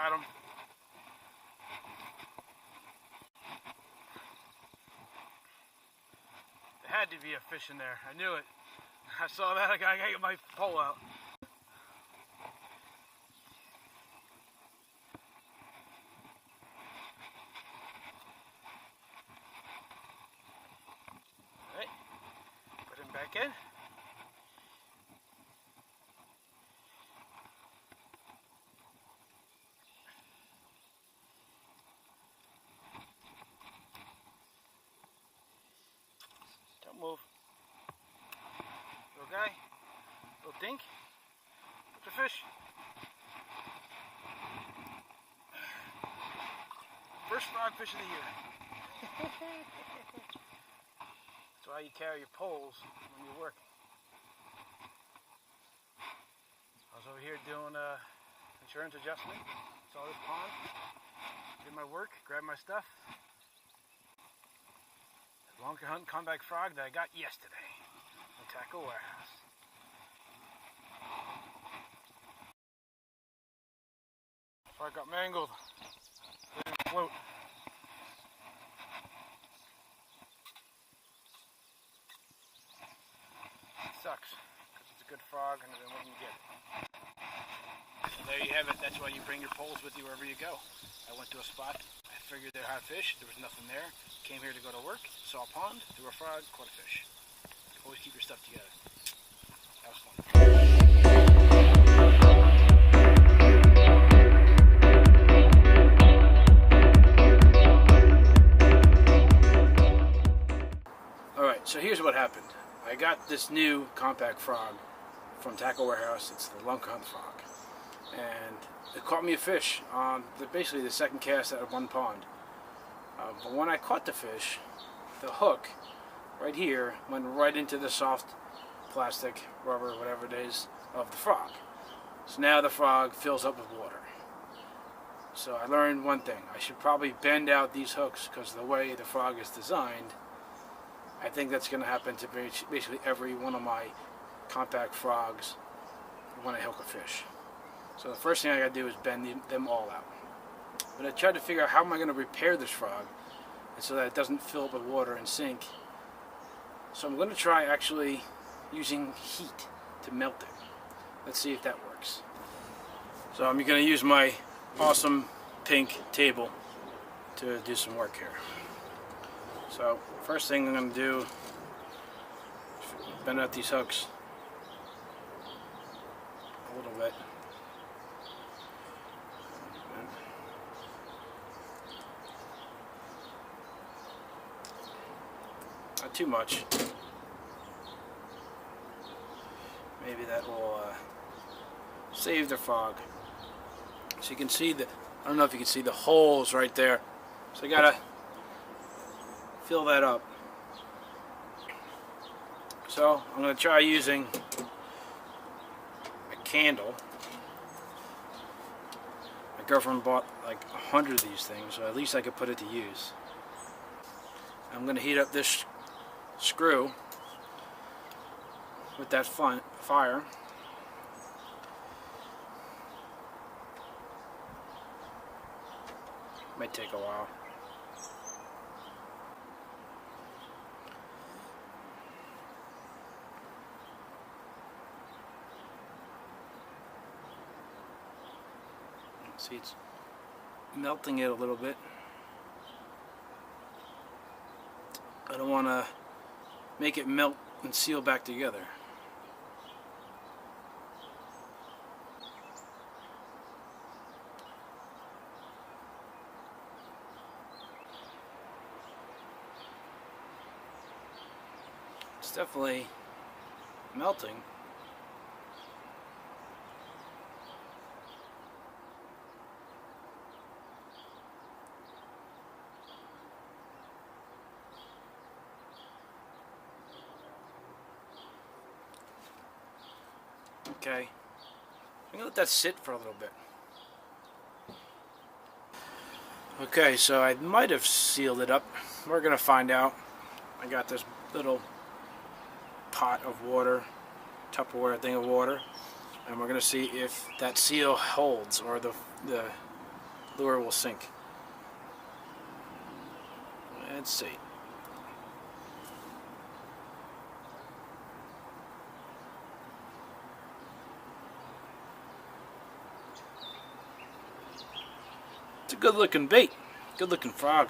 Got him. There had to be a fish in there. I knew it. I saw that. I gotta get my pole out. Alright. Put him back in. Don't move. Little guy. Little dink. What's the fish? First frog fish of the year. That's why you carry your poles when you're working. I was over here doing insurance adjustment. Saw this pond. Did my work. Grabbed my stuff. Lunkerhunt Compact Frog that I got yesterday from Tackle Warehouse. Frog got mangled. Didn't float. Sucks because it's a good frog and then wouldn't get it. So there you have it. That's why you bring your poles with you wherever you go. I went to a spot. I figured there had fish. There was nothing there. Came here to go to work. Saw a pond. Threw a frog. Caught a fish. Always keep your stuff together. That was fun. Alright, so here's what happened. I got this new compact frog from Tackle Warehouse. It's the Lunkerhunt frog. And it caught me a fish on basically the second cast out of one pond. But when I caught the fish, the hook right here went right into the soft plastic, rubber, whatever it is, of the frog. So now the frog fills up with water. So I learned one thing. I should probably bend out these hooks because of the way the frog is designed. I think that's going to happen to basically every one of my compact frogs when I hook a fish. So the first thing I got to do is bend them all out. But I tried to figure out how am I going to repair this frog so that it doesn't fill up with water and sink. So I'm going to try actually using heat to melt it. Let's see if that works. So I'm going to use my awesome pink table to do some work here. So first thing I'm going to do is bend out these hooks a little bit. Not too much. Maybe that will save the frog. So you can see the, I don't know if you can see the holes right there. So I gotta fill that up. So I'm gonna try using a candle. My girlfriend bought like 100 of these things, so at least I could put it to use. I'm gonna heat up this screw with that fire. Might take a while. See, it's melting it a little bit. I don't want to make it melt and seal back together. It's definitely melting. Okay, I'm going to let that sit for a little bit. Okay, so I might have sealed it up. We're going to find out. I got this little pot of water, Tupperware thing of water, and we're going to see if that seal holds, or the lure will sink. Let's see. It's a good looking bait. Good looking frog.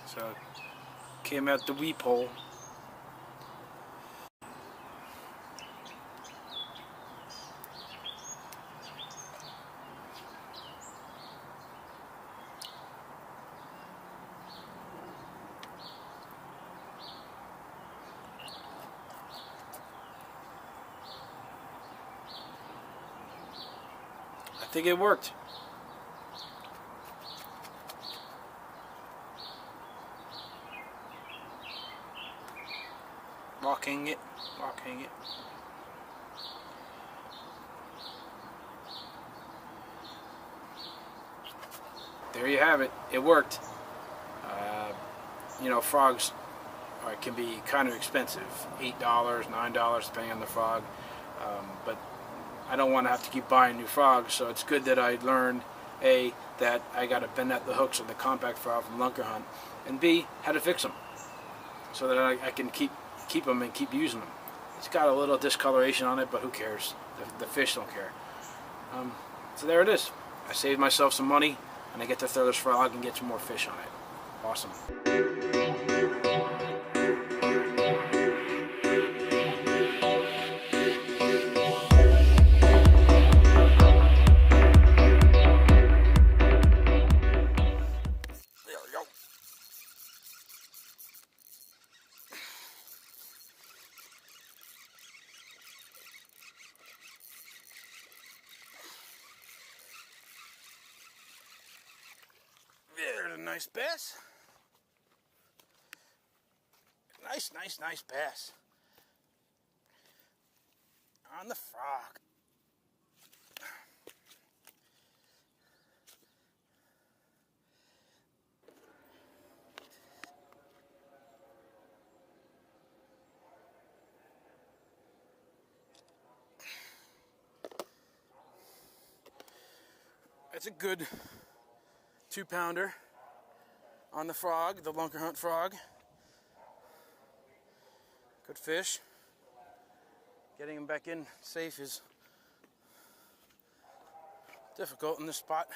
So, came out the weep hole. I think it worked. Walking it, walking it. There you have it. It worked. You know, frogs can be kind of expensive. $8, $9, depending on the frog. But I don't want to have to keep buying new frogs, so it's good that I learned A, that I got to bend out the hooks of the compact frog from Lunkerhunt, and B, how to fix them so that I can keep them and keep using them. It's got a little discoloration on it, but who cares? The fish don't care. So there it is. I saved myself some money, and I get to throw this frog and get some more fish on it. Awesome. There's a nice bass. Nice bass. On the frog. That's a good 2-pounder on the frog, the Lunkerhunt frog. Good fish. Getting him back in safe is difficult in this spot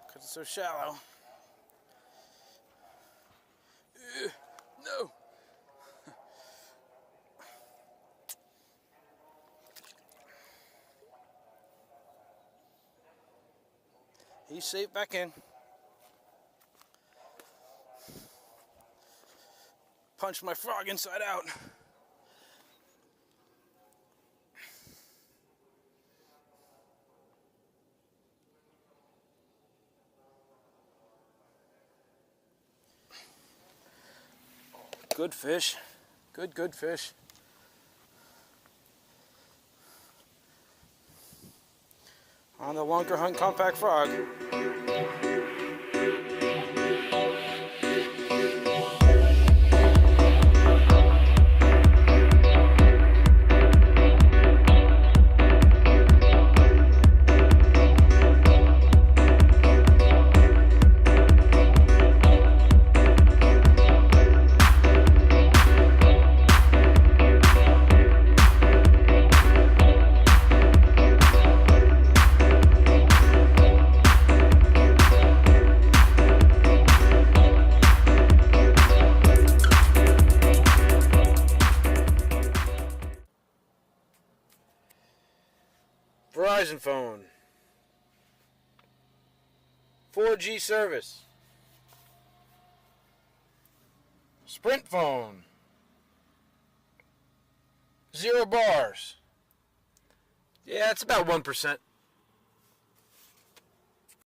because it's so shallow. No! He's safe back in. Punch my frog inside out. Good fish. Good fish. On the Lunkerhunt Compact Frog. Verizon phone, 4G service, Sprint phone, 0 bars. Yeah, it's about 1%.